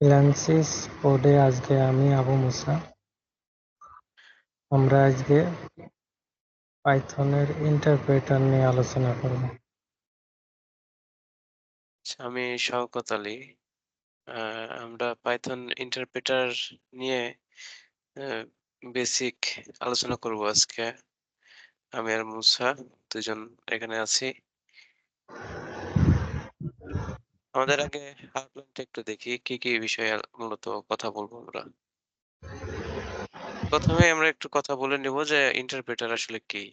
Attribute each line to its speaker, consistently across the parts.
Speaker 1: Francis পোডে আজকে আমি আবু মুসা। আমরা আজকে পাইথনের ইন্টারপ্রেটার নিয়ে আলোচনা করব।
Speaker 2: আচ্ছা, আমি শওকত আলী। আ আমরা পাইথন ইন্টারপ্রেটার নিয়ে আ বেসিক আলোচনা করব আজকে। আমি আর মুসা ২ জন এখানে আছি। আমাদের আগে আউটলাইনটা একটু দেখি কি বিষয়ে মূলত কথা বলবো আমরা। ১ম এ আমরা একটু কথা বলে নেব যে ইন্টারপ্রেটার আসলে কি?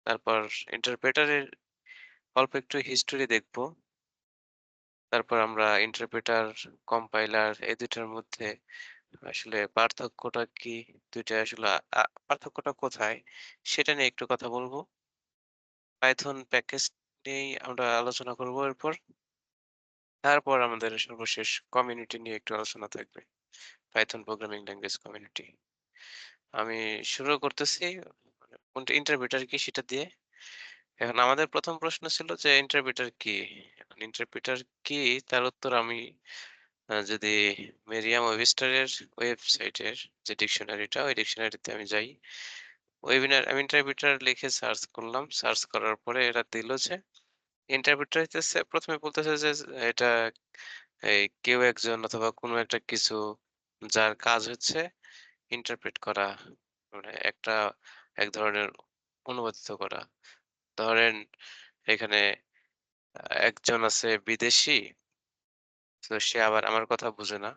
Speaker 2: তারপর ইন্টারপ্রেটারের অল্প একটু হিস্টোরি দেখব। তারপর আমরা ইন্টারপ্রেটার, কম্পাইলার এই ২ টার মধ্যে আসলে পার্থক্যটা কি? ২ টা আসলে পার্থক্যটা কোথায়? সেটা নিয়ে একটু কথা বলবো। পাইথন প্যাকেজ নিয়েই আমরা আলোচনা করব এরপর। তারপর আমাদের সর্বশেষ কমিউনিটি নিয়ে একটু আলোচনা থাকবে। Python programming language community. আমি শুরু করতেছি কোনটা ইন্টারপ্রেটার কি সেটা দিয়ে। এখন আমাদের ১ম প্রশ্ন ছিল যে ইন্টারপ্রেটার কি? এখন ইন্টারপ্রেটার কি তার উত্তর আমি যদি মেরিয়াম ওয়েবস্টারের ওয়েবসাইটের যে ডিকশনারিটা ওই ডিকশনারিতে আমি যাই। আমি ইন্টারপ্রিটার লিখে সার্চ করলাম। সার্চ করার পরে এরা দিল যে ইন্টারপ্রিটার হইতেছে ১ম এ বলতেছে যে এটা কেউ একজন অথবা কোনো একটা কিছু যার কাজ হচ্ছে ইন্টারপ্রেট করা। মানে এক ধরনের অনুবাদিত করা। ধরেন এখানে একজন আছে বিদেশী, তো সে আবার আমার কথা বুঝে না।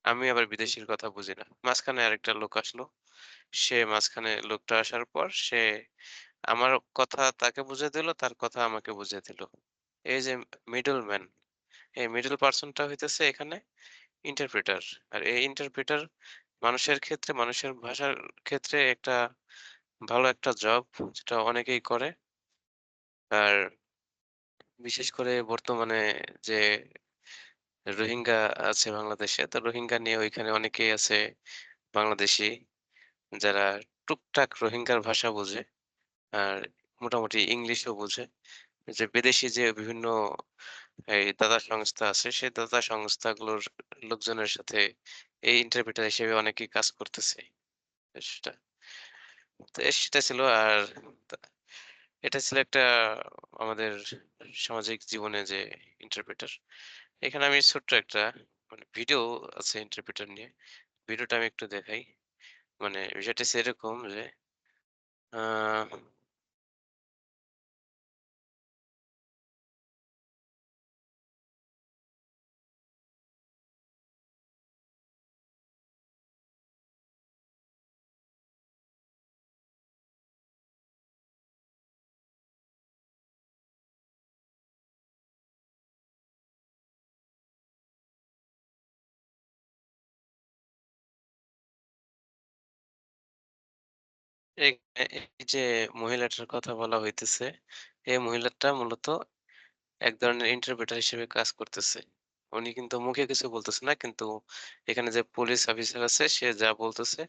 Speaker 2: আমি আবার বিদেশীর কথা বুঝি না। মাঝখানে আরেকটা লোক আসলো। মাঝখানে লোকটা আসার পর সে আমার কথা তাকে বুঝিয়ে দিল, তার কথা আমাকে বুঝিয়ে দিল। এই যে মিডল ম্যান, এই মিডল পারসনটা হইতেছে এখানে ইন্টারপ্রেটার। আর এই ইন্টারপ্রেটার মানুষের ক্ষেত্রে, মানুষের ভাষার ক্ষেত্রে একটা ভালো একটা জব যেটা অনেকেই করে। আর বিশেষ করে বর্তমানে যে রোহিঙ্গা আছে বাংলাদেশে, তো রোহিঙ্গা নিয়ে ওইখানে অনেকেই আছে বাংলাদেশী যারা টুকটাক রোহিঙ্গার ভাষা বোঝে। আর মোটামুটি ইংলিশও বোঝে। যে বিদেশি যে বিভিন্ন এই দাতা সংস্থা আছে, সেই দাতা সংস্থাগুলোর লোকজনের সাথে এই ইন্টারপ্রেটার হিসেবে অনেকেই কাজ করতেছে। সেটা সেটা ছিল। আর তা এটা ছিল একটা আমাদের সামাজিক জীবনে যে ইন্টারপ্রেটার। এখানে আমি ছোট্ট একটা ভিডিও আছে ইন্টারপ্রেটার নিয়ে। ভিডিওটা আমি একটু দেখাই। বিষয়টা হচ্ছে এরকম যে আ এই এই যে মহিলাটার কথা বলা হইতেছে, এই মহিলাটা মূলত এক ধরনের ইন্টারপ্রেটার হিসেবে কাজ করতেছে। উনি কিন্তু মুখে কিছু বলতেছে না। কিন্তু এখানে যে পুলিশ অফিসার আছে সে যা বলতেছে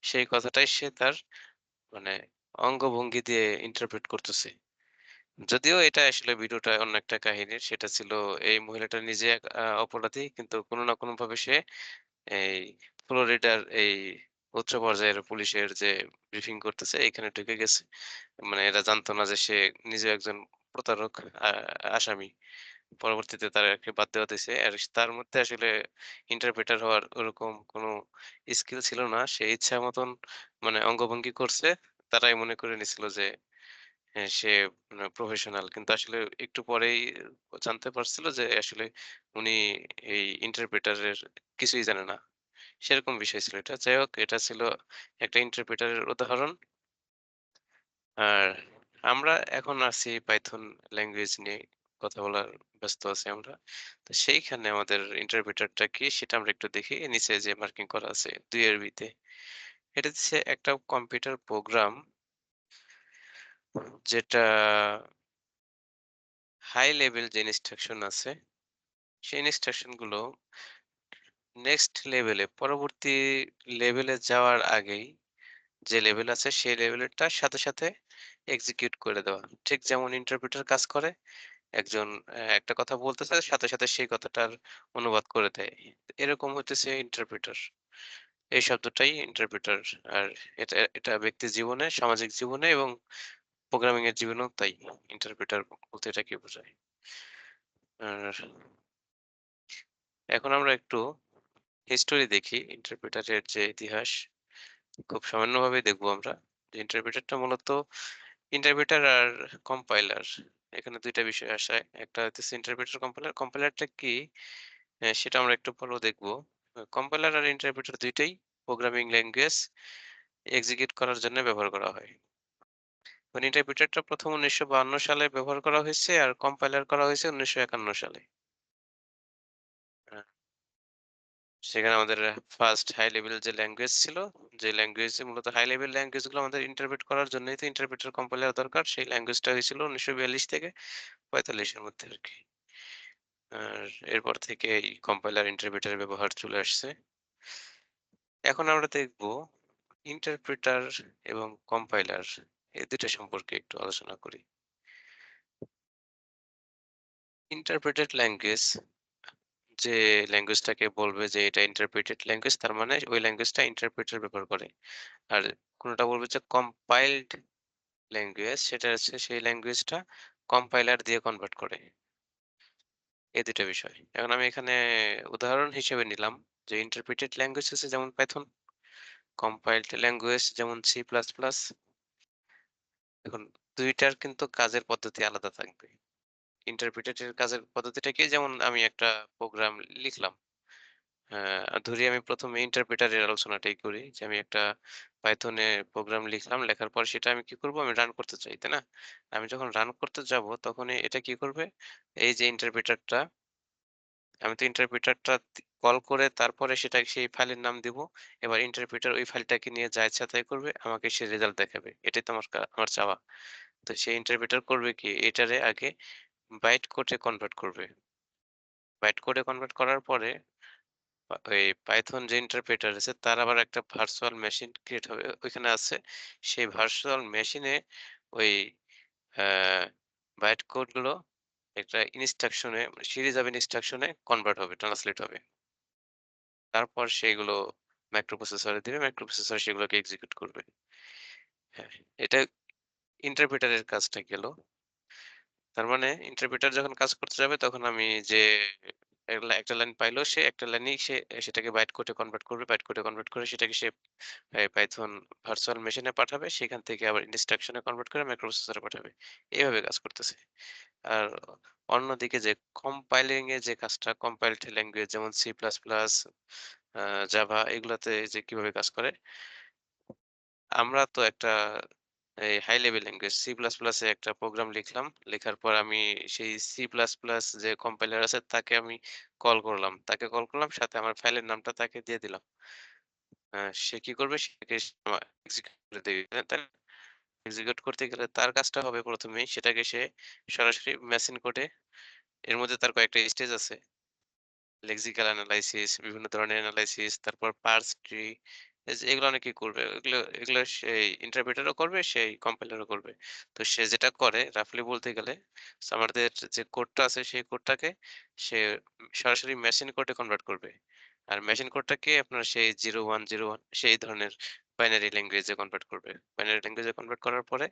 Speaker 2: সেই কথাটাই সে তার মানে অঙ্গভঙ্গি দিয়ে ইন্টারপ্রেট করতেছে। যদিও এটা আসলে ভিডিওটা অন্য একটা কাহিনীর। সেটা ছিল এই মহিলাটা নিজে এক অপরাধী। কিন্তু কোনো না কোনোভাবে সে এই ফ্লোরিডার এই উচ্চ পর্যায়ের পুলিশের যে ব্রিফিং করতেছে এখানে ঢুকে গেছে। এরা জানতো না যে সে নিজেও একজন প্রতারক আ আসামি। পরবর্তীতে তাদেরকে বাদ দেওয়া হইছে। আর তার মধ্যে আসলে ইন্টারপ্রেটার হওয়ার ওরকম কোনো স্কিল ছিল না। সে ইচ্ছা মতন অঙ্গভঙ্গি করছে। তারাই মনে করে নিছিল যে হ্যাঁ, সে প্রফেশনাল। কিন্তু আসলে একটু পরেই জানতে পারছিল যে আসলে উনি এই ইন্টারপ্রেটার এর কিছুই জানে না। সেরকম বিষয় ছিল এটা। যাই হোক, এটা ছিল একটা ইন্টারপ্রেটার এর উদাহরণ। আর আমরা এখন আছি পাইথন ল্যাঙ্গুয়েজ নিয়ে কথা বলার ব্যস্ত আছি আমরা। তো সেইখানে আমাদের ইন্টারপ্রেটারটা কি সেটা আমরা একটু দেখি। নিচে যে মার্কিং করা আছে ২ এর বিতে। এটা হচ্ছে একটা কম্পিউটার প্রোগ্রাম যেটা হাই লেভেল যে ইনস্ট্রাকশন আছে, সেই ইনস্ট্রাকশন গুলো নেক্সট লেভেলে পরবর্তী লেভেলে যাওয়ার আগেই যে লেভেল আছে সেই লেভেলেরটার সাথে এক্সিকিউট করে দেওয়া। ঠিক যেমন ইন্টারপ্রেটার কাজ করে একজন একটা কথা বলতেছে সাথে, সাথে সেই কথাটার অনুবাদ করে দেয়। এরকম হইতেছে ইন্টারপ্রেটার। এই শব্দটাই ইন্টারপ্রেটার। আর এটা ব্যক্তি জীবনে, সামাজিক জীবনে এবং প্রোগ্রামিং এর জীবনেও তাই। ইন্টারপ্রেটার বলতে এটাকে বোঝায়। আর এখন আমরা একটু হিস্টোরি দেখি ইন্টারপ্রেটারের যে ইতিহাস। খুব সামান্যভাবেই দেখবো আমরা। যে ইন্টারপ্রেটারটা মূলত ইন্টারপ্রেটার আর কম্পাইলার এখানে ২ টা বিষয় আসে। একটা হইতেছে ইন্টারপ্রেটার, কম্পাইলার। কম্পাইলারটা কি? সেটা আমরা একটু পরেও দেখব। কম্পাইলার আর ইন্টারপ্রেটার ২ টাই প্রোগ্রামিং ল্যাঙ্গুয়েজ এক্সিকিউট করার জন্য ব্যবহার করা হয়। মানে ইন্টারপ্রিটারটা ১ম ১৯৫২ সালে ব্যবহার করা হয়েছে আর কম্পাইলার করা হয়েছে ১৯৫১ সালে। আ সেখানে আমাদের ফার্স্ট হাই লেভেল যে ল্যাঙ্গুয়েজ ছিল, যে ল্যাঙ্গুয়েজ মূলত হাই লেভেল ল্যাঙ্গুয়েজ গুলো আমাদের ইন্টারপ্রেট করার জন্যই তো ইন্টারপ্রেটার কম্পাইলার দরকার। সেই ল্যাঙ্গুয়েজটা হয়েছিল ১৯৪২ থেকে ৪৫ এর মধ্যে আরকি। আর এরপর থেকে এই কম্পাইলার ইন্টারপ্রেটারের ব্যবহার চলে আসছে। এখন আমরা দেখব ইন্টারপ্রেটার এবং কম্পাইলার এই ২ টা সম্পর্কে একটু আলোচনা করি। ইন্টারপ্রেটেড ল্যাঙ্গুয়েজ যে ল্যাঙ্গুয়েজটাকে বলবে যে এটা ইন্টারপ্রেটেড ল্যাঙ্গুয়েজ তার মানে ওই ল্যাঙ্গুয়েজটা ইন্টারপ্রেটার ব্যবহার করে। আর কোনটা বলবে যে কম্পাইলড ল্যাঙ্গুয়েজ সেটা হচ্ছে সেই ল্যাঙ্গুয়েজটা কম্পাইলার দিয়ে কনভার্ট করে। এই ২ টা বিষয়। এখন আমি এখানে উদাহরণ হিসেবে নিলাম যে ইন্টারপ্রেটেড ল্যাঙ্গুয়েজ আছে যেমন পাইথন, কম্পাইলড ল্যাঙ্গুয়েজ যেমন সি প্লাস প্লাস। এখন ২ টার কিন্তু কাজের পদ্ধতি আলাদা থাকবে। ইন্টারপ্রেটেড এর কাজের পদ্ধতিটা কি? যেমন আমি একটা প্রোগ্রাম লিখলাম। ধরি আমি ১ম এ ইন্টারপ্রেটার এর আলোচনাটাই করি। যে আমি একটা পাইথনে প্রোগ্রাম লিখলাম। লেখার পর সেটা আমি কি করব? আমি রান করতে চাই, তাই না? আমি যখন রান করতে যাব তখনই এটা কি করবে? এই যে ইন্টারপ্রেটারটা আমি তো ইন্টারপ্রেটারটা কল করে তারপরে সেটা সেই ফাইলের নাম দিব। এবার ইন্টারপ্রেটার ওই ফাইলটাকে নিয়ে যা ইচ্ছা তাই করবে। আমাকে সে রেজাল্ট দেখাবে। এটাই তো আমার চাওয়া। তো সেই ইন্টারপ্রেটার করবে কি? এটারে আগে বাইট কোডে কনভার্ট করবে। বাইট কোডে কনভার্ট করার পরে ওই পাইথন যে ইন্টারপ্রেটার আছে তার আবার একটা ভার্চুয়াল মেশিন ক্রিয়েট হবে ওইখানে আছে। সেই ভার্চুয়াল মেশিনে ওই বাইট কোড গুলো একটা ইনস্ট্রাকশনে সিরিজ অফ ইনস্ট্রাকশনে কনভার্ট হবে, ট্রান্সলেট হবে। তারপর সেগুলো মাইক্রোপ্রসেসরে দিবে, মাইক্রোপ্রসেসর সেগুলোকে এক্সিকিউট করবে। হ্যাঁ, এটা ইন্টারপ্রেটারের কাজটা গেল। তার মানে ইন্টারপ্রেটার যখন কাজ করতে যাবে তখন আমি যে একটা লাইন পাইলো সে একটা লাইনেই সে সেটাকে বাইট কোডে কনভার্ট করবে। বাইট কোডে কনভার্ট করে সেটাকে সে পাইথন ভার্চুয়াল মেশিনে পাঠাবে। সেখান থেকে আবার ইনস্ট্রাকশনে কনভার্ট করে মাইক্রোপ্রসেসরে পাঠাবে। এভাবে কাজ করতেছে। আর অন্যদিকে যে কম্পাইলিং এর যে কাজটা কম্পাইলড ল্যাঙ্গুয়েজ যেমন সি প্লাস প্লাস, জাভা এগুলাতে যে কিভাবে কাজ করে আমরা তো একটা এই high level language C plus plus এ একটা প্রোগ্রাম লিখলাম। লেখার পর আমি সেই সি প্লাস প্লাস যে কম্পাইলার আছে তাকে আমি কল করলাম। তাকে কল করলাম সাথে আমার ফাইলের নামটা তাকে দিয়ে দিলাম। সে কি করবে? সেটাকে এক্সিকিউট করে দিবে। তাই না? এক্সিকিউট করতে গেলে তার কাজটা হবে ১ম এই সেটাকে সে সরাসরি মেশিন কোডে এর মধ্যে তার কয়েকটা স্টেজ আছে। লেক্সিক্যাল এনালাইসিস, বিভিন্ন ধরনের এনালাইসিস, তারপর পার্স ট্রি এই যে এগুলো অনেকেই করবে। এগুলো সেই ইন্টারপ্রেটারও করবে, সেই কম্পাইলারও করবে। তো সে যেটা করে রাফলি বলতে গেলে আমাদের যে কোডটা আছে সেই কোডটাকে সে সরাসরি মেশিন কোডে কনভার্ট করবে। আর মেশিন কোডটাকে আপনার সেই 0101 সেই ধরনের বাইনারি ল্যাঙ্গুয়েজে কনভার্ট করবে। বাইনারি ল্যাঙ্গুয়েজে কনভার্ট করার পরে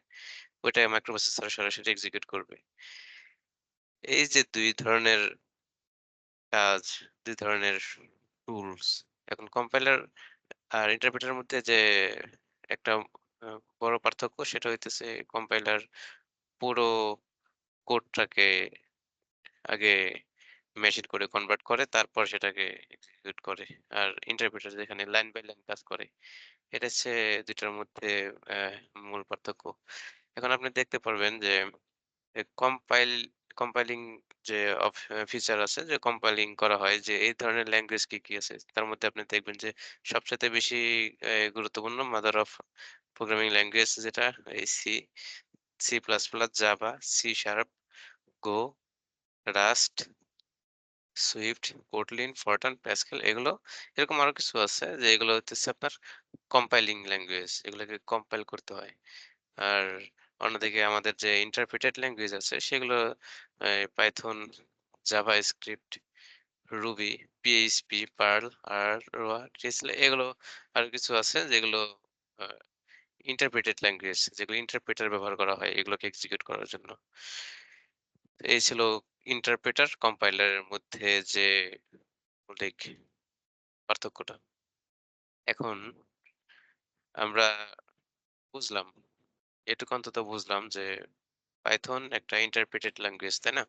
Speaker 2: ওইটা মাইক্রোপ্রসেসরে সরাসরি এক্সিকিউট করবে। এই যে ২ ধরনের কাজ, ২ ধরনের টুলস। এখন কম্পাইলার আর ইন্টারপ্রেটারের মধ্যে যে একটা আ বড় পার্থক্য সেটা হইতেছে কম্পাইলার পুরো কোডটাকে আগে মেশিন কোডে কনভার্ট করে তারপর সেটাকে এক্সিকিউট করে। আর ইন্টারপ্রেটার যেখানে লাইন বাই লাইন কাজ করে। এটা হচ্ছে ২ টার মধ্যে অ্যা মূল পার্থক্য। এখন আপনি দেখতে পারবেন যে কম্পাইলিং যে ফিচার আছে যে কম্পাইলিং করা হয় যে এই ধরনের ল্যাঙ্গুয়েজ কি, কি আছে? তার মধ্যে আপনি দেখবেন যে সবচাইতে বেশি গুরুত্বপূর্ণ মাদার অফ প্রোগ্রামিং ল্যাঙ্গুয়েজ যেটা এই C, C plus plus, Java, C sharp, Go, Rust, Swift, Kotlin, Fortran, Pascal এগুলো এরকম আরো কিছু আছে যে এগুলো হইতেছে আপনার কম্পাইলিং ল্যাঙ্গুয়েজ। এগুলোকে কম্পাইল করতে হয়। আর অন্যদিকে আমাদের যে ইন্টারপ্রেটেড ল্যাঙ্গুয়েজ আছে সেগুলো Python, JavaScript, Ruby, PHP, Perl আর টেসলা এগুলো আরো কিছু আছে যেগুলো আ ইন্টারপ্রেটেড ল্যাঙ্গুয়েজ যেগুলো ইন্টারপ্রেটার ব্যবহার করা হয় এগুলোকে এক্সিকিউট করার জন্য। এই ছিল ইন্টারপ্রেটার কম্পাইলারের মধ্যে যে মৌলিক পার্থক্যটা। এখন আমরা বুঝলাম, এটুকু অন্তত বুঝলাম যে পাইথন একটা ইন্টারপ্রেটেড ল্যাঙ্গুয়েজ, তাই না?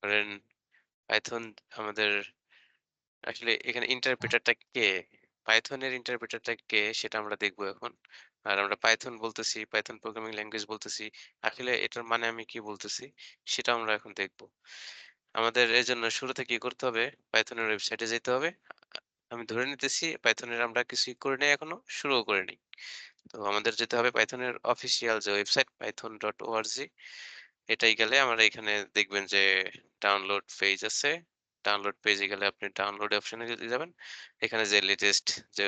Speaker 2: ধরেন পাইথন আমাদের আসলে এখানে ইন্টারপ্রেটারটা কে? পাইথনের ইন্টারপ্রেটারটা কে সেটা আমরা দেখব এখন। আর আমরা পাইথন বলতেছি, পাইথন প্রোগ্রামিং ল্যাঙ্গুয়েজ বলতেছি। আসলে এটার মানে আমি কি বলতেছি সেটা আমরা এখন দেখব। আমাদের এজন্য শুরুতে কি করতে হবে? পাইথনের ওয়েবসাইটে যেতে হবে। আমি ধরে নিতেছি পাইথনের আমরা কিছুই করি নাই এখনো, শুরুও করিনি। তো আমাদের যেতে হবে পাইথনের অফিসিয়াল যে ওয়েবসাইট python.org এটাই গেলে আমরা এখানে দেখবেন যে ডাউনলোড পেজ আছে। ডাউনলোড পেজে গেলে আপনি ডাউনলোড অপশনে যদি যাবেন, এখানে যে লেটেস্ট যে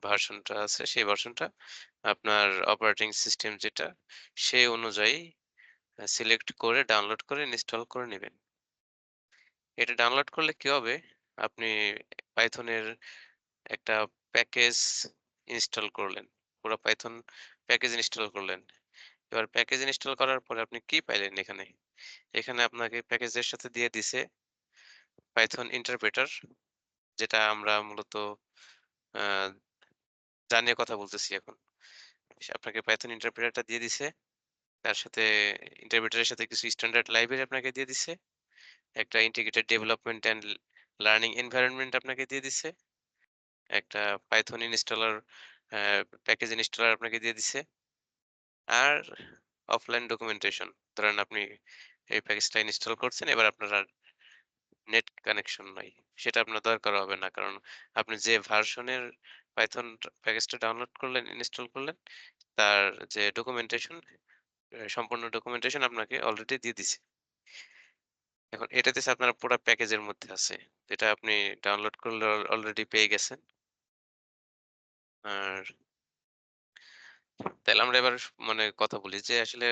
Speaker 2: ভার্সনটা আছে সেই ভার্সনটা আপনার অপারেটিং সিস্টেম যেটা সেই অনুযায়ী সিলেক্ট করে ডাউনলোড করে ইনস্টল করে নিবেন। এটা ডাউনলোড করলে কি হবে? আপনি পাইথনের একটা প্যাকেজ ইনস্টল করলেন। পুরা পাইথন প্যাকেজ ইনস্টল করলেন। এবার প্যাকেজ ইনস্টল করার পরে আপনি কি পাইলেন এখানে? এখানে আপনাকে প্যাকেজের সাথে দিয়ে দিছে পাইথন ইন্টারপ্রেটার, যেটা আমরা মূলত আ যা নিয়ে কথা বলতেছি এখন। সে আপনাকে পাইথন ইন্টারপ্রেটারটা দিয়ে দিছে। তার সাথে ইন্টারপ্রেটারের সাথে কিছু স্ট্যান্ডার্ড লাইব্রেরি আপনাকে দিয়ে দিছে। একটা integrated development and learning environment আপনাকে দিয়ে দিছে। একটা পাইথন ইনস্টলার অ্যা প্যাকেজ ইনস্টলার আপনাকে দিয়ে দিছে। আর অফলাইন ডকুমেন্টেশন। ধরেন আপনি এই প্যাকেজটা ইনস্টল করছেন, এবার আপনার আর নেট কানেকশন নাই। সেটা আপনার দরকার হবে না। কারণ আপনি যে ভার্সনের পাইথন প্যাকেজটা ডাউনলোড করলেন, ইনস্টল করলেন, তার যে ডকুমেন্টেশন সম্পূর্ণ ডকুমেন্টেশন আপনাকে অলরেডি দিয়ে দিছে। এখন এটাতে আপনার পুরা প্যাকেজের মধ্যে আছে। যেটা আপনি ডাউনলোড করলে অলরেডি পেয়ে গেছেন। আর তাইলে আমরা এবার মানে কথা বলি যে আসলে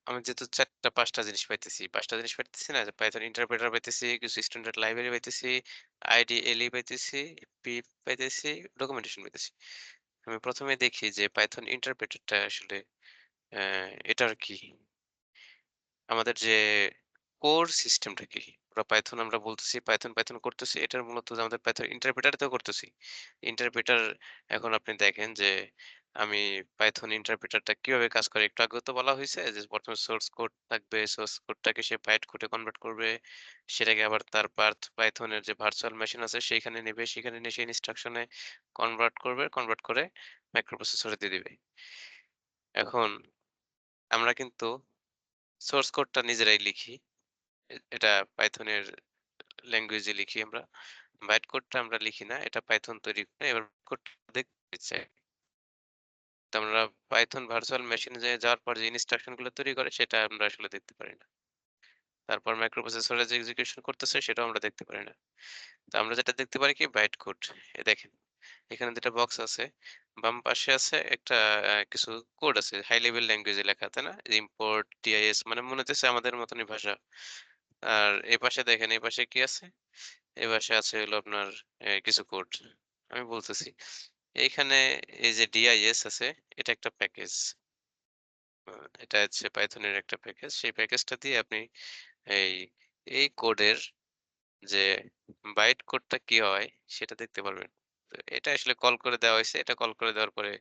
Speaker 2: আমি যেহেতু ৪ টা ৫ টা জিনিস পাইতেছি। ৫ টা জিনিস পাইতেছি না? যে Python ইন্টারপ্রেটার পাইতেছি, কিছু স্ট্যান্ডার্ড লাইব্রেরি পাইতেছি, IDLE পাইতেছি, পিপ পাইতেছি, ডকুমেন্টেশন পাইতেছি। আমি ১ম এ দেখি যে Python ইন্টারপ্রেটারটা আসলে অ্যা এটার কি? আমাদের যে কোর সিস্টেমটা কি? পুরা পাইথন আমরা বলতেছি, পাইথন করতেছি। এটার মূলত যে আমাদের পাইথন ইন্টারপ্রেটার তেও করতেছি। ইন্টারপ্রেটার এখন আপনি দেখেন যে আমি পাইথন ইন্টারপ্রেটারটা কিভাবে কাজ করে একটু আগেও তো বলা হইছে যে প্রথমে সোর্স কোড থাকবে। সোর্স কোডটাকে সে বাইট কোডে কনভার্ট করবে। সেটাকে আবার তার পার্থ পাইথনের যে ভার্চুয়াল মেশিন আছে সেইখানে নিবে। সেখানে নিয়ে সেই ইনস্ট্রাকশনে কনভার্ট করবে। কনভার্ট করে মাইক্রোপ্রসেসরে দিয়ে দিবে। এখন আমরা কিন্তু সোর্স কোডটা নিজেরাই লিখি। এটা পাইথনের ল্যাঙ্গুয়েজে লিখি আমরা। বাইট কোডটা আমরা লিখি না। এটা পাইথন তৈরি করে এবার কোডটা দেখতে চাই। তো আমরা পাইথন ভার্চুয়াল মেশিনে যাওয়ার পর যে ইনস্ট্রাকশন গুলো তৈরি করে সেটা আমরা আসলে দেখতে পারি না। তারপর মাইক্রোপ্রসেসরে যে এক্সিকিউশন করতেছে সেটাও আমরা দেখতে পারি না। তো আমরা যেটা দেখতে পারি কি বাইট কোড। দেখেন এখানে ২ টা বক্স আছে। বাম পাশে আছে একটা কিছু কোড আছে। হাই লেভেল ল্যাঙ্গুয়েজে লেখা, তাই না? ইম্পোর্ট, টিআইএস মানে মনে হইতেছে আমাদের মতনই ভাষা। আর এপাশে দেখেন, এপাশে কি আছে? এপাশে আছে হলো আপনার কিছু কোড। আমি বলতেছি। এইখানে এই যে ডিআইএস আছে, এটা একটা প্যাকেজ। আ এটা হচ্ছে পাইথনের একটা প্যাকেজ। সেই প্যাকেজটা দিয়ে আপনি এই, এই কোডের যে বাইট কোডটা কি হয় সেটা দেখতে পারবেন। তো এটা আসলে কল করে দেওয়া হইছে। এটা কল করে দেওয়ার পরে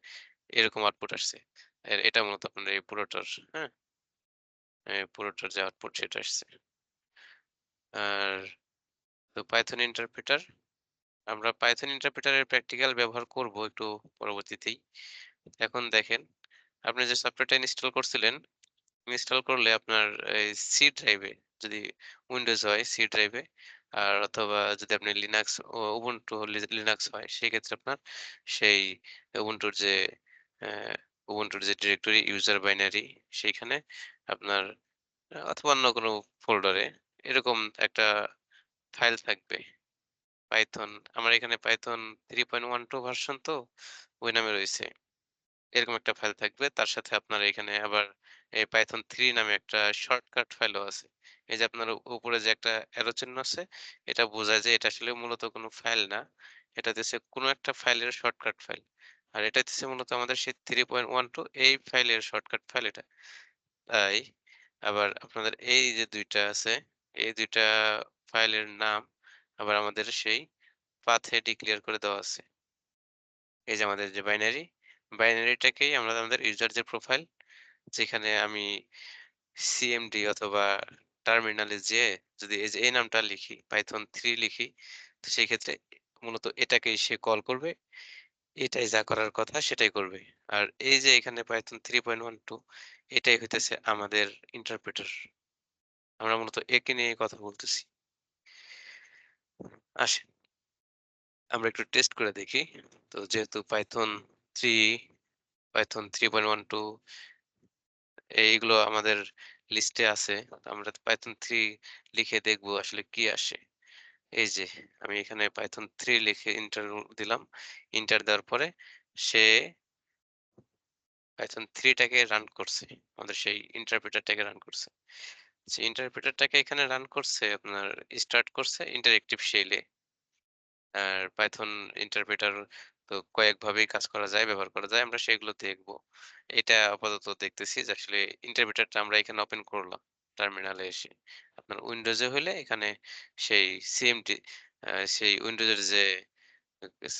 Speaker 2: এরকম আউটপুট আসছে। এটা মূলত আপনার এই পুরোটার, হ্যাঁ? পুরোটার যে আউটপুট সেটা আসছে। আর তো পাইথন ইন্টারপ্রেটার আমরা পাইথন ইন্টারপ্রেটারের প্র্যাকটিক্যাল ব্যবহার করব একটু পরবর্তীতেই। এখন দেখেন, আপনি যে সফটওয়্যারটা ইনস্টল করছিলেন, ইনস্টল করলে আপনার এই সি ড্রাইভে যদি উইন্ডোজ হয় সি ড্রাইভে আর অথবা যদি আপনি লিনাক্স ও উবুন্টু লিনাক্স হয় সেক্ষেত্রে আপনার সেই উবুন্টুর যে আহ, উবুন্টুর যে ডিরেক্টরি ইউজার বাইনারি সেইখানে আপনার অথবা অন্য কোনো ফোল্ডারে এরকম একটা ফাইল থাকবে পাইথন। আমার এখানে পাইথন 3.12 ভার্সন তো ওই নামে রয়েছে। এরকম একটা ফাইল থাকবে। তার সাথে আপনার এখানে আবার এই Python 3 নামে একটা শর্টকাট ফাইলও আছে। এই যে আপনার উপরে যে একটা অ্যারো চিহ্ন আছে, এটা বোঝায় যে এটা আসলে মূলত কোনো ফাইল না। এটা হচ্ছে কোনো একটা ফাইলের শর্টকাট ফাইল। আর এটা হচ্ছে মূলত আমাদের সেই 3.12 এই ফাইলের শর্টকাট ফাইল এটা। তাই আবার আপনাদের এই যে ২ টা আছে, এই ২ টা ফাইলের নাম আবার আমাদের সেই পাথে ডিক্লেয়ার করে দেওয়া আছে। এই যে আমাদের যে বাইনারিটাকেই আমরা আমাদের ইউজার যে প্রোফাইল, যেখানে আমি সিএমডি অথবা টার্মিনালে যেয়ে যদি এই যে এই নামটা লিখি, পাইথন 3 লিখি, তো সেই ক্ষেত্রে মূলত এটাকেই সে কল করবে। এটাই যা করার কথা সেটাই করবে। আর এই যে এখানে পাইথন 3.12 এটাই হইতেছে আমাদের ইন্টারপ্রেটার। আমরা মূলত একে নিয়েই কথা বলতেছি। আসেন আমরা একটু টেস্ট করে দেখি। তো যেহেতু পাইথন 3, পাইথন 3.12 এইগুলো আমাদের লিস্টে আছে। তো আমরা পাইথন 3 লিখে দেখব আসলে কি আসে। এই যে আমি এখানে পাইথন 3 লিখে এন্টার দিলাম। এন্টার দেওয়ার পরে সে পাইথন 3 টাকে রান করছে। আমাদের সেই ইন্টারপ্রেটারটাকে রান করছে। সেই ইন্টারপ্রেটারটাকে এখানে রান করছে আপনার স্টার্ট করছে ইন্টারেক্টিভ শেলে। আর পাইথন ইন্টারপ্রেটার তো কয়েকভাবেই কাজ করা যায়, ব্যবহার করা যায়। আমরা সেগুলো দেখব। এটা আপাতত দেখতেছি যে আসলে ইন্টারপ্রেটারটা আমরা এখানে ওপেন করলাম টার্মিনালে এসে। আপনার উইন্ডোজে হইলে এখানে সেই সিএমডি সেই উইন্ডোজের যে এস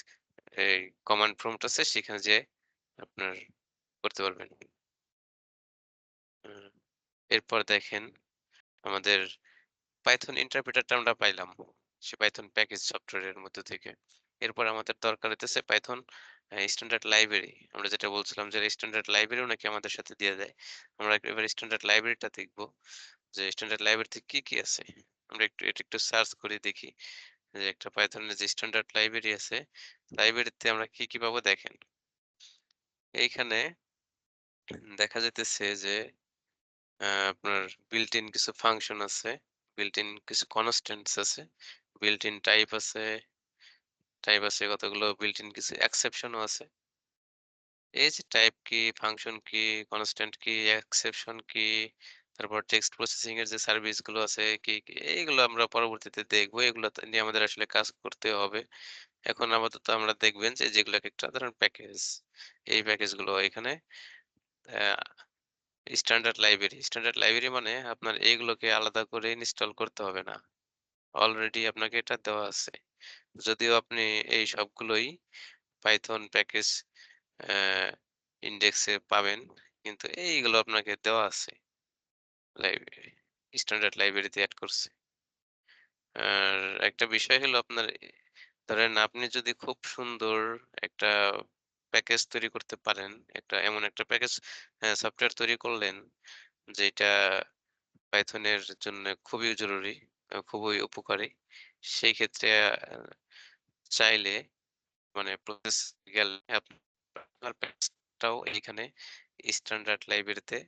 Speaker 2: এই কমান্ড প্রম্পট আছে সেখানে যেয়ে আপনার করতে পারবেন। হুম, এরপর দেখেন আমাদের পাইথন ইন্টারপ্রেটারটা আমরা পাইলাম। সে পাইথন প্যাকেজ সফটওয়্যারের মধ্য থেকে। এরপর আমাদের দরকার হইতেছে পাইথন স্ট্যান্ডার্ড লাইব্রেরি। আমরা যেটা বলছিলাম যে স্ট্যান্ডার্ড লাইব্রেরিও নাকি আমাদের সাথে দিয়ে দেয়। আমরা এবার স্ট্যান্ডার্ড লাইব্রেরিটা দেখব। যে স্ট্যান্ডার্ড লাইব্রেরিতে কি, কি আছে? আমরা এটা একটু সার্চ করে দেখি। যে একটা পাইথনের যে স্ট্যান্ডার্ড লাইব্রেরি আছে, লাইব্রেরিতে আমরা কি, কি পাবো দেখেন। এইখানে দেখা যাইতেছে যে আপনার built in কিছু ফাংশন আছে, built in কিছু কনস্ট্যান্টস আছে, built in টাইপ আছে কতগুলো, built in কিছু এক্সেপশন ও আছে। এই যে টাইপ কি, ফাংশন কি, কনস্ট্যান্ট কি, এক্সেপশন কি, তারপর টেক্সট প্রসেসিং এর যে সার্ভিস গুলো আছে কি, কি এইগুলো আমরা পরবর্তীতে দেখবো। এগুলো নিয়ে আমাদের আসলে কাজ করতে হবে। এখন আপাতত আমরা দেখবেন যে যেগুলো একেকটা ধরেন প্যাকেজ। এই প্যাকেজ গুলো এখানে স্ট্যান্ডার্ড লাইব্রেরি মানে আপনার এইগুলোকে আলাদা করে ইনস্টল করতে হবে না। অলরেডি আপনাকে এটা দেওয়া আছে। যদিও আপনি এই সবগুলোই পাইথন প্যাকেজ অ্যা ইনডেক্সে পাবেন। কিন্তু এইগুলো আপনাকে দেওয়া আছে। লাইব্রেরি স্ট্যান্ডার্ড লাইব্রেরিতে এড করছে। আর একটা বিষয় হলো আপনার ধরেন আপনি যদি খুব সুন্দর একটা প্যাকেজ তৈরি করতে পারেন, এমন একটা প্যাকেজ সফটওয়্যার তৈরি করলেন যেটা পাইথনের জন্য খুবই জরুরি, খুবই উপকারী। সেই ক্ষেত্রে চাইলে মানে প্রসেস গেলে আপনার প্যাকেজটাও এইখানে স্ট্যান্ডার্ড লাইব্রেরিতে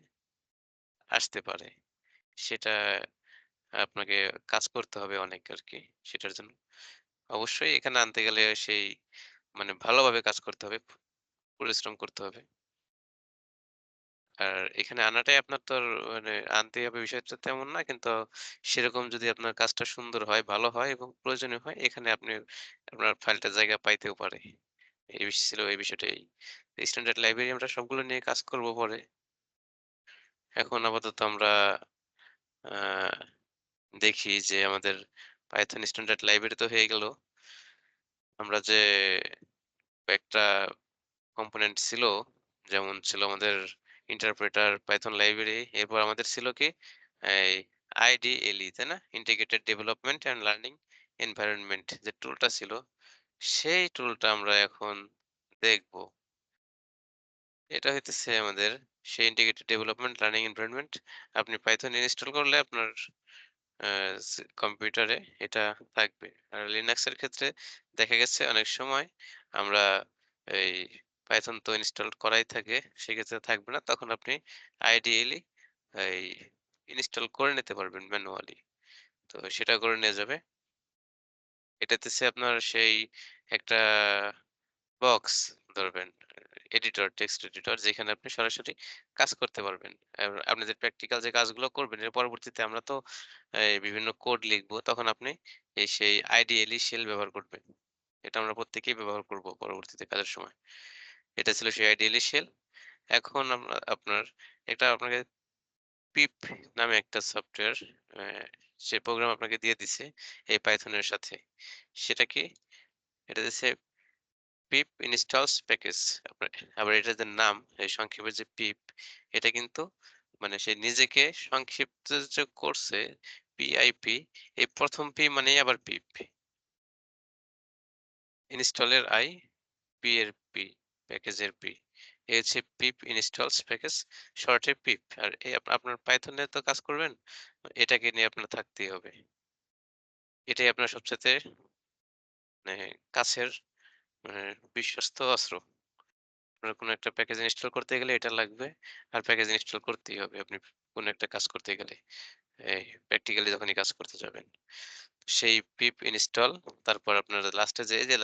Speaker 2: আসতে পারে। সেটা আপনাকে কাজ করতে হবে অনেক আরকি সেটার জন্য। অবশ্যই এখানে আনতে গেলে সেই মানে ভালোভাবে কাজ করতে হবে, পরিশ্রম করতে হবে। আর এখানে আনাটাই আপনার তো আর মানে আনতেই হবে বিষয়টা তেমন না। কিন্তু সেরকম যদি আপনার কাজটা সুন্দর হয়, ভালো হয় এবং প্রয়োজনীয় হয়, এখানে আপনি আপনার ফাইলটা জায়গা পাইতেও পারে। ছিল এই বিষয়টাই। স্ট্যান্ডার্ড লাইব্রেরি আমরা সবগুলো নিয়ে কাজ করব পরে। এখন আপাতত আমরা আ দেখি যে আমাদের পাইথন স্ট্যান্ডার্ড লাইব্রেরি তো হয়ে গেল। আমরা যে কয়েকটা কম্পোনেন্ট ছিল, যেমন ছিল আমাদের ইন্টারপ্রেটার, পাইথন লাইব্রেরি, এরপর আমাদের ছিল কি এই IDLE, তাই না? Integrated development and learning environment যে টুলটা ছিল, সেই টুলটা আমরা এখন দেখব। এটা হইতেছে আমাদের সেই ইন্টিগ্রেটেড ডেভেলপমেন্ট লার্নিং এনভায়রনমেন্ট। আপনি পাইথন ইনস্টল করলে আপনার আ কম্পিউটারে এটা থাকবে। আর লিনাক্স এর ক্ষেত্রে দেখা গেছে অনেক সময় আমরা এই পাইথন তো ইনস্টল করাই থাকে। সেক্ষেত্রে থাকবে না। তখন আপনি আইডিয়ালি এই ইনস্টল করে নিতে পারবেন ম্যানুয়ালি। তো সেটা করে নেয়া যাবে। এটাতেছে আপনার সেই একটা বক্স ধরবেন। এডিটর, টেক্সট এডিটর যেখানে আপনি সরাসরি কাজ করতে পারবেন। আপনাদের প্র্যাকটিক্যাল যে কাজগুলো করবেন এর পরবর্তীতে আমরা তো বিভিন্ন কোড লিখবো। তখন আপনি সেই আইডিয়ালি শেল ব্যবহার করবেন। এটা আমরা প্রত্যেকেই ব্যবহার করব পরবর্তীতে কাজের সময়। এটা ছিল সেই আইডিয়ালি শেল। এখন আমরা আপনাকে পিপ নামে একটা সফটওয়্যার অ্যা সে প্রোগ্রাম আপনাকে দিয়ে দিছে এই পাইথনের সাথে। সেটা কি? এটা দিছে পিপ ইনস্টলস প্যাকেজ। আপনার আবার এটার যে নাম, এই সংক্ষেপে যে পিপ, এটা কিন্তু মানে সে নিজেকে সংক্ষিপ্ত যে করছে পিআইপি, এই ১ম পি মানেই আবার পিপ। ইনস্টলের আই, পি এর পি, প্যাকেজের পি। এই হচ্ছে পিপ ইনস্টলস প্যাকেজ, শর্টে পিপ। আর আপনার পাইথনে তো কাজ করবেন, এটাকে নিয়ে আপনার থাকতেই হবে। এটাই আপনার সবচাইতে মানে কাছের মানে বিশ্বস্ত অস্ত্র। আপনার কোনো একটা প্যাকেজ ইনস্টল করতে গেলে এটা লাগবে। আর প্যাকেজ ইনস্টল করতেই হবে আপনি কোনো একটা কাজ করতে গেলে। এই প্র্যাকটিক্যালি যখনই কাজ করতে যাবেন। সেই পিপ ইনস্টল, তারপর আপনার লাস্টে যে, যে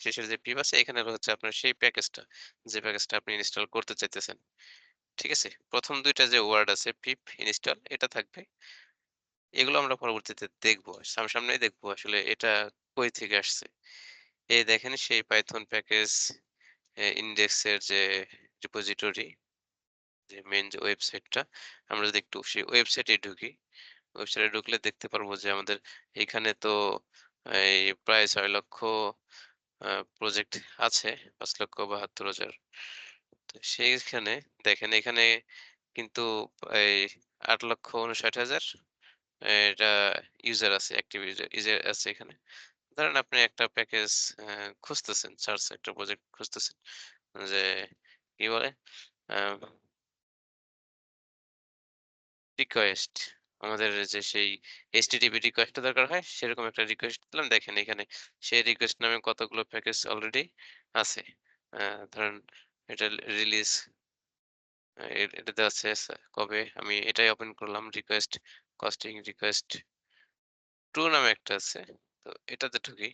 Speaker 2: শেষের যে পিপ আছে এখানে হচ্ছে আপনার সেই প্যাকেজটা, যে প্যাকেজটা আপনি ইনস্টল করতে চাইতেছেন। ঠিক আছে? ১ম ২ টা যে ওয়ার্ড আছে পিপ ইনস্টল এটা থাকবে। এগুলো আমরা পরবর্তীতে দেখব। সামনাসামনি দেখব আসলে এটা কই থেকে আসছে। এই দেখেন সেই পাইথন প্যাকেজ ইনডেক্স এর যে রিপোজিটরি, যে মেইন যে ওয়েবসাইটটা, আমরা যদি একটু সেই ওয়েবসাইটে ঢুকি, ওয়েবসাইটে ঢুকলে দেখতে পারবো যে আমাদের এখানে তো এই প্রায় ৬,০০,০০০ প্রজেক্ট আছে, ৫,৭২,০০০। তো সেইখানে দেখেন এখানে কিন্তু এই ৮,৫৯,০০০ এটা ইউজার আছে, অ্যাক্টিভ ইউজার আছে এখানে। ধরেন আপনি একটা প্যাকেজ খুঁজতেছেন, সার্চ একটা প্রজেক্ট খুঁজতেছেন যে কি বলে? আ রিকোয়েস্ট। আমাদের যে সেই HTTP রিকোয়েস্ট টা দরকার হয়, সেরকম একটা রিকোয়েস্ট দিলাম। দেখেন এখানে সেই রিকোয়েস্ট নামে কতগুলো প্যাকেজ অলরেডি আছে। আ ধরেন এটা রিলিজ এটাতে আছে কবে? আমি এটাই ওপেন করলাম। রিকোয়েস্ট কস্টিং রিকোয়েস্ট 2 নামে একটা আছে। তো এটাতে ঢুকি।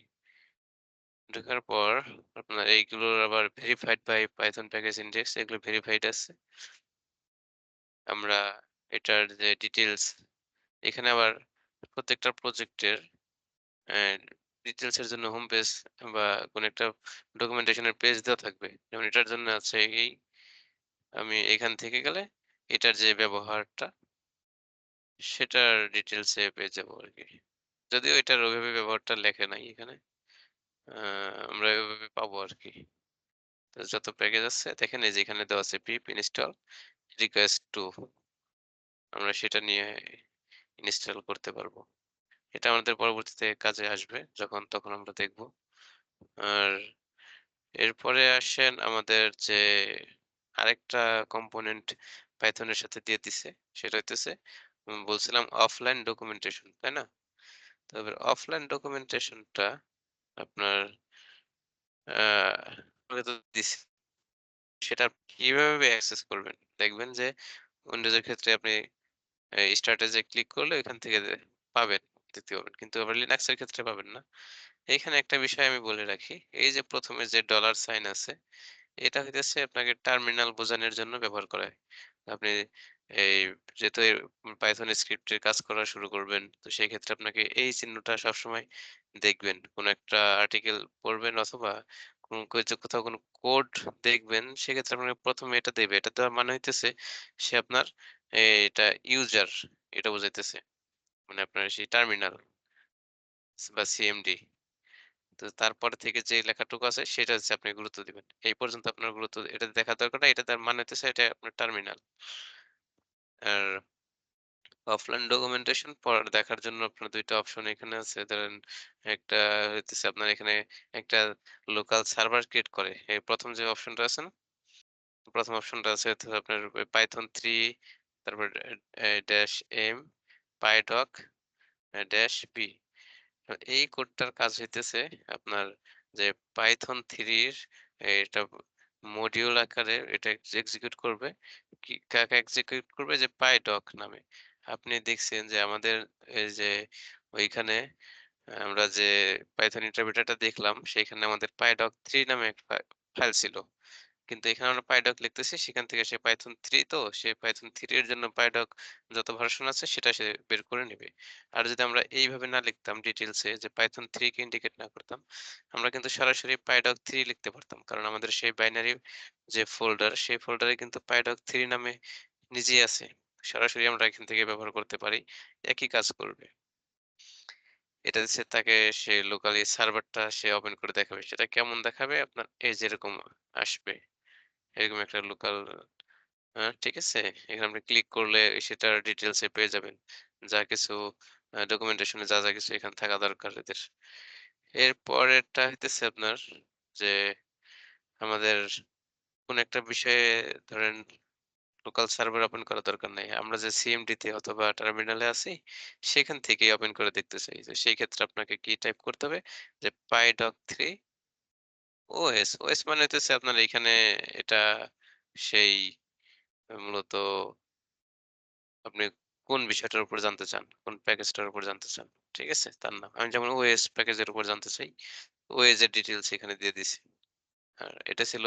Speaker 2: ঢোকার পর আপনার এইগুলোর আবার verified by Python package index, এগুলো ভেরিফাইড আছে। আমরা এটার যে ডিটেইলস, এখানে আবার প্রত্যেকটা প্রজেক্টের ডিটেইলস এর জন্য হোম পেজ বা কোনো একটা ডকুমেন্টেশন এর পেজ দেওয়া থাকবে। যেমন এটার জন্য আছে এই, আমি এখান থেকে গেলে এটার যে ব্যবহারটা সেটার ডিটেইলস এ পেয়ে যাবো আরকি। যদিও এটার ওইভাবে ব্যবহারটা লেখা নাই এখানে। আ আমরা এভাবে পাবো আরকি। তো যত প্যাকেজ আছে দেখেন এই যে এখানে দেওয়া আছে পিপ ইনস্টল রিকোয়েস্ট টু, আমরা সেটা নিয়ে ইনস্টল করতে পারবো। এটা আমাদের পরবর্তীতে কাজে আসবে যখন তখন আমরা দেখব। আর এরপরে আসেন আমাদের যে আরেকটা কম্পোনেন্ট পাইথনের সাথে দিয়ে দিছে, সেটা হইতেছে বলছিলাম অফলাইন ডকুমেন্টেশন, তাই না? তো এবার অফলাইন ডকুমেন্টেশনটা আপনার আপনাকে তো দিছে, সেটা কিভাবে অ্যাক্সেস করবেন? দেখবেন যে উইন্ডোজের ক্ষেত্রে আপনি স্টার্টে যে ক্লিক করলে ওইখান থেকে পাবেন, দেখতে পাবেন। কিন্তু আবার লিনাক্সের ক্ষেত্রে পাবেন না। এইখানে একটা বিষয় আমি বলে রাখি। এই যে ১ম এ যে ডলার সাইন আছে, এটা হইতেছে আপনাকে টার্মিনাল বোঝানোর জন্য ব্যবহার করা হয়। আপনি এই যেহেতু পাইথন স্ক্রিপ্টের কাজ করা শুরু করবেন, তো সেই ক্ষেত্রে আপনাকে এই চিহ্নটা সবসময় দেখবেন। কোন একটা আর্টিকেল পড়বেন অথবা কোথাও কোনো কোড দেখবেন, সেক্ষেত্রে আপনাকে ১ম এ এটা দেবে। এটা দেওয়ার মানে হইতেছে সে আপনার এটা ইউজার, এটা বোঝাইতেছে। মানে আপনার সেই টার্মিনাল বা সিএমডি। তো তারপরে থেকে যে লেখাটুকু আছে সেটা হচ্ছে আপনি গুরুত্ব দিবেন। এই পর্যন্ত আপনার গুরুত্ব এটা দেখার দরকার নাই। এটা তার মানে হইতেছে এটা আপনার টার্মিনাল। আর অফলাইন ডকুমেন্টেশন দেখার জন্য আপনার ২ টা অপশন এখানে আছে। ধরেন একটা হইতেছে আপনার এখানে একটা লোকাল সার্ভার ক্রিয়েট করে। এই ১ম যে অপশনটা আছে না? ১ম অপশনটা আছে হচ্ছে আপনার পাইথন ৩, তারপর ড্যাশ এম, পাইডক, ড্যাশ বি। এই কোডটার কাজ হইতেছে আপনার যে পাইথন 3 এর এটা মডিউল আকারে এটা এক্সিকিউট করবে। কাকে এক্সিকিউট করবে? যে পাইডক নামে। আপনি দেখছেন যে আমাদের এই যে ওইখানে আমরা যে পাইথন ইন্টারপ্রিটারটা দেখলাম সেখানে আমাদের পাইডক 3 নামে এক ফাইল ছিল। কিন্তু এখানে আমরা পাইডক লিখতেছি সেখান থেকে সে পাইথন 3 তো সে পাইথন 3 এর জন্য পাইডক যত ভার্সন আছে সেটা সে বের করে নেবে। আর যদি আমরা এইভাবে না লিখতাম ডিটেইলস এ যে পাইথন 3 কে ইন্ডিকেট না করতাম, আমরা কিন্তু সরাসরি পাইডক 3 লিখতে পারতাম। কারণ আমাদের সেই বাইনারি যে ফোল্ডার সেই ফোল্ডারে কিন্তু পাইডক 3 নামে নিজেই আছে। সরাসরি আমরা এখান থেকে ব্যবহার করতে পারি। একই কাজ করবে। এটা দিচ্ছে তাকে সে লোকালি সার্ভারটা সে ওপেন করে দেখাবে। সেটা কেমন দেখাবে? আপনার এই যে এরকম আসবে। এরকম একটা লোকাল ঠিক আছে? এখানে আপনি ক্লিক করলে সেটার ডিটেইলস এ পেয়ে যাবেন। যা কিছু ডকুমেন্টেশন এ যা কিছু এখানে থাকা দরকার এদের। এর পরেরটা হইতেছে আপনার যে আমাদের কোন একটা বিষয়ে ধরেন লোকাল সার্ভার ওপেন করার দরকার নাই। আমরা যে সিএমডি তে অথবা টার্মিনালে আছি, সেখান থেকেই ওপেন করে দেখতে চাই। যে সেই ক্ষেত্রে আপনাকে কি টাইপ করতে হবে? যে pydoc3 ওএস মানে হইতেছে আপনার এইখানে এটা সেই মূলত আপনি কোন বিষয়টার উপর জানতে চান? কোন প্যাকেজটার উপর জানতে চান? ঠিক আছে? তার নাম। আমি যেমন ওএস প্যাকেজের উপর জানতে চাই। ওএস এর ডিটেইলস এখানে দিয়ে দিছি। আর এটা ছিল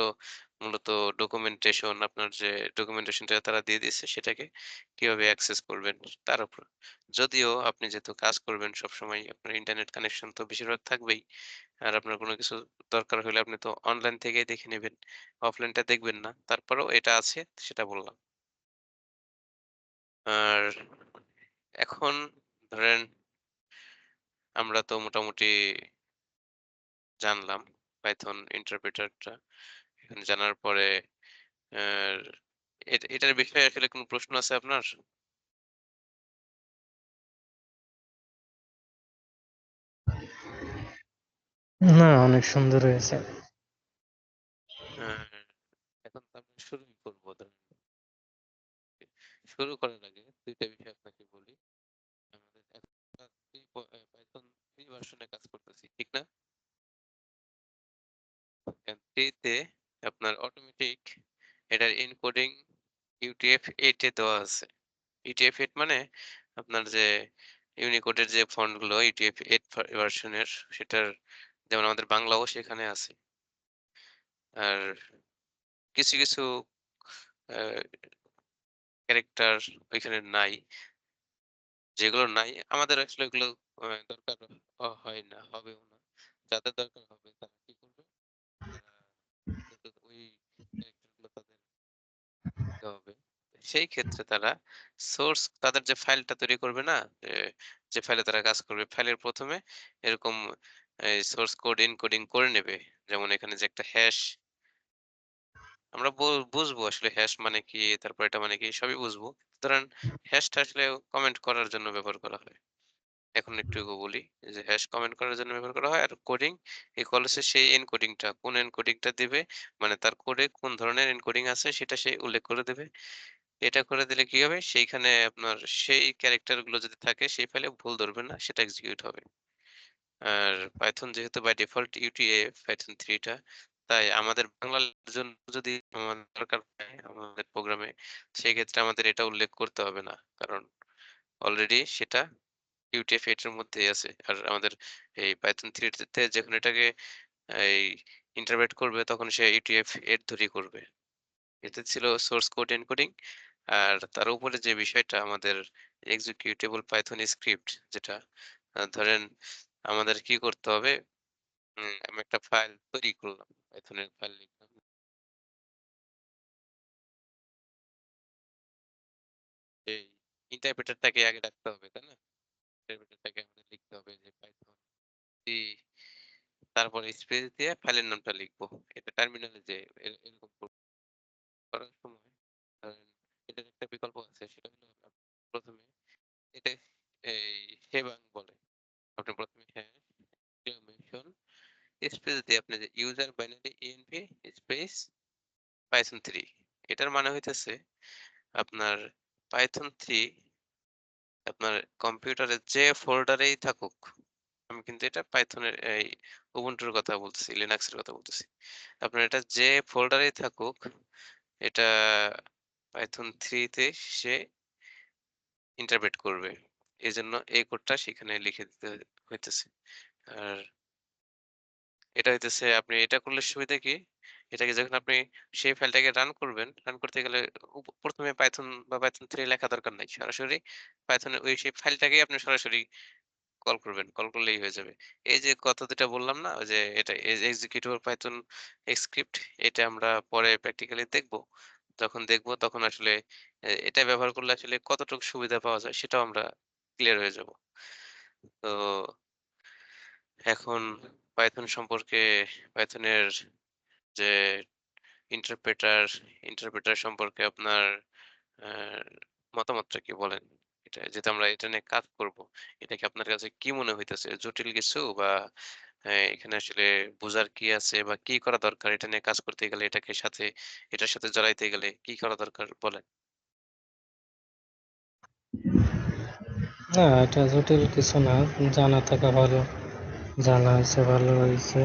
Speaker 2: মূলত ডকুমেন্টেশন আপনার যে ডকুমেন্টেশনটা তারা দিয়ে দিয়েছে সেটাকে কিভাবে অ্যাক্সেস করবেন তার উপর। যদিও আপনি যেহেতু কাজ করবেন সবসময় আপনার ইন্টারনেট কানেকশন তো বেশিরভাগ থাকবেই। আর আপনার কোনো কিছু দরকার হলে আপনি তো অনলাইন থেকেই দেখে নিবেন। অফলাইনটা দেখবেন না। তারপরেও এটা আছে সেটা বললাম। আর এখন ধরেন আমরা তো মোটামুটি জানলাম পাইথন ইন্টারপ্রেটারটা। এখানে জানার পরে আর এটার বিষয়ে আসলে কোনো প্রশ্ন আছে আপনার?
Speaker 1: না, অনেক সুন্দর হয়েছে।
Speaker 2: আর এখন তো আমরা শুরুই করবো ধরেন। শুরু করার আগে ২ টা বিষয় আপনাকে বলি। আমাদের এখন আমরা Python 3 ভার্সনে কাজ করতেছি। ঠিক না? 3 তে আপনার অটোমেটিক এটার এনকোডিং UTF-8 এ দেওয়া আছে। UTF-8 মানে আপনার যে ইউনিকোডের যে ফন্ট গুলো UTF-8 ভার্সনের সেটার যেমন আমাদের বাংলাও সেখানে আছে। আর কিছু আ ক্যারেক্টার ওইখানে নাই। যেগুলো নাই আমাদের আসলে ওগুলো দরকার হয় না, হবেও না। যাদের দরকার হবে তারা কি করবে? তারা কিন্তু ওই ক্যারেক্টার গুলো তাদের দিতে হবে। সেই ক্ষেত্রে তারা সোর্স তাদের যে ফাইলটা তৈরি করবে না? যে ফাইলে তারা কাজ করবে, ফাইলের ১ম এ এরকম এই সোর্স কোড এনকোডিং করে নেবে। যেমন এখানে যে একটা হ্যাশ আমরা বুঝবো আসলে হ্যাশ মানে কি, তারপর এটা মানে কি সবই বুঝবো। ধরেন হ্যাশটা আসলে কমেন্ট করার জন্য ব্যবহার করা হয়। এখন একটু বলি যে হ্যাশ কমেন্ট করার জন্য ব্যবহার করা হয়। আর কোডিং ইকুয়াল হচ্ছে সেই এনকোডিংটা কোন এনকোডিংটা দিবে মানে তার কোডে কোন ধরনের এনকোডিং আছে সেটা সে উল্লেখ করে দেবে। এটা করে দিলে কি হবে? সেইখানে আপনার সেই ক্যারেক্টার গুলো যদি থাকে সেই ফাইলে ভুল ধরবে না, সেটা এক্সিকিউট হবে। আর পাইথন যেহেতু বাই ডিফল্ট UTF পাইথন 3 টা তাই আমাদের বাংলার জন্য যদি আমাদের দরকার হয় আমাদের প্রোগ্রামে সেক্ষেত্রে আমাদের এটা উল্লেখ করতে হবে না। কারণ অলরেডি সেটা UTF-8 এর মধ্যেই আছে। আর আমাদের এই পাইথন 3 তে যখন এটাকে এই ইন্টারপ্রেট করবে তখন সে UTF-8 ধরেই করবে। এতে ছিল সোর্স কোড এনকোডিং আর তার উপরে যে বিষয়টা আমাদের এক্সিকিউটেবল পাইথন স্ক্রিপ্ট যেটা ধরেন আমাদের কি করতে হবে? আমি একটা ফাইল তৈরি করলাম। পাইথনের ফাইল লিখলাম। এই ইন্টারপ্রেটারটাকে আগে ডাকতে হবে, তাই না? ইন্টারপ্রেটারটাকে আমাদের লিখতে হবে যে পাইথন সি তারপরে স্পেস দিয়ে ফাইলের নামটা লিখবো। এটা টার্মিনালে যে এরকম করার সময় ধরেন এটার একটা বিকল্প আছে সেটা হলো আপনি ১ম এ এটা এই শেবাং বলে। আপনি ১ম এ হ্যাশ এক্সক্লেমেশন স্পেস দিয়ে আপনি যে user binary ENV space Python 3 এটার মানে হইতেছে আপনার পাইথন 3 আপনার কম্পিউটারে যে ফোল্ডারেই থাকুক আমি কিন্তু এটা পাইথনের এই উবুন্টুর কথা বলতেছি, লিনাক্সের কথা বলতেছি। আপনার এটা যে ফোল্ডারেই থাকুক এটা পাইথন 3 তে সে ইন্টারপ্রেট করবে। এজন্য এই কোডটা সেখানে লিখে দিতে হইতেছে। আর এটা হইতেছে আপনি এটা করলে সুবিধা কি? এটাকে যখন আপনি সেই ফাইলটাকে রান করবেন, রান করতে গেলে ১ম এ Python বা Python 3 লেখা দরকার নাই। সরাসরি Python এর ওই সেই ফাইলটাকেই আপনি সরাসরি কল করবেন। কল করলেই হয়ে যাবে। এই যে কথা ২ টা বললাম না? ওই যে এটা executable Python script, এটা আমরা পরে প্র্যাকটিক্যালি দেখব। যখন দেখব তখন আসলে এটা ব্যবহার করলে আসলে কতটুকু সুবিধা পাওয়া যায় সেটাও আমরা ক্লিয়ার হয়ে যাব। তো এখন Python সম্পর্কে Python এর যে ইন্টারপ্রেটার, ইন্টারপ্রেটার সম্পর্কে আপনার আ মতামতটা কি বলেন? এটা যেহেতু আমরা এটা নিয়ে কাজ করব। এটা কি আপনার কাছে কি মনে হইতেছে? জটিল কিছু, বা এখানে আসলে বোঝার কি আছে বা কি করা দরকার এটা নিয়ে কাজ করতে গেলে, এটার সাথে জড়াইতে গেলে কি করা দরকার বলেন?
Speaker 1: না, এটা জটিল কিছু না। জানা থাকা ভালো। জানা হইছে ভালো হইছে।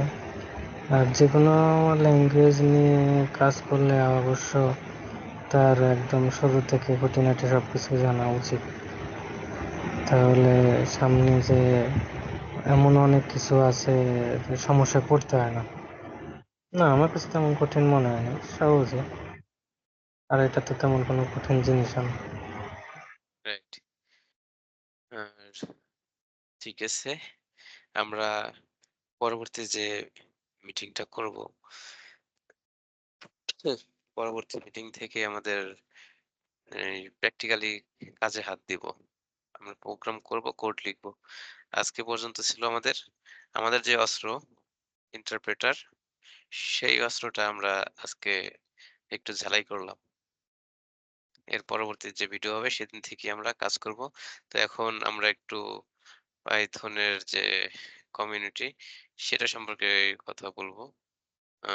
Speaker 1: আর যেকোনো ল্যাঙ্গুয়েজ নিয়ে কাজ করলে অবশ্য তার একদম শুরু থেকে খুঁটিনাটি সবকিছু জানা উচিত। তাহলে সামনে যে এমন অনেক কিছু আছে যে সমস্যায় পড়তে হয় না। না, আমার কাছে তেমন কঠিন মনে হয়নি। সহজই। আর এটা তো তেমন কোনো কঠিন জিনিসও না।
Speaker 2: রাইট। আর ঠিক আছে। আমরা পরবর্তী যে মিটিংটা করব, পরবর্তী মিটিং থেকে আমাদের এই প্র্যাকটিক্যালি কাজে হাত দিব। আমরা প্রোগ্রাম করব, কোড লিখব। আজকে পর্যন্ত ছিল আমাদের যে অস্ত্র ইন্টারপ্রেটার, সেই অস্ত্রটা আমরা আজকে একটু ঝালাই করলাম। এর পরবর্তী যে ভিডিও হবে সেদিন থেকেই আমরা কাজ করব। তো এখন আমরা একটু পাইথনের যে কমিউনিটি সেটা সম্পর্কে কথা বলব। আ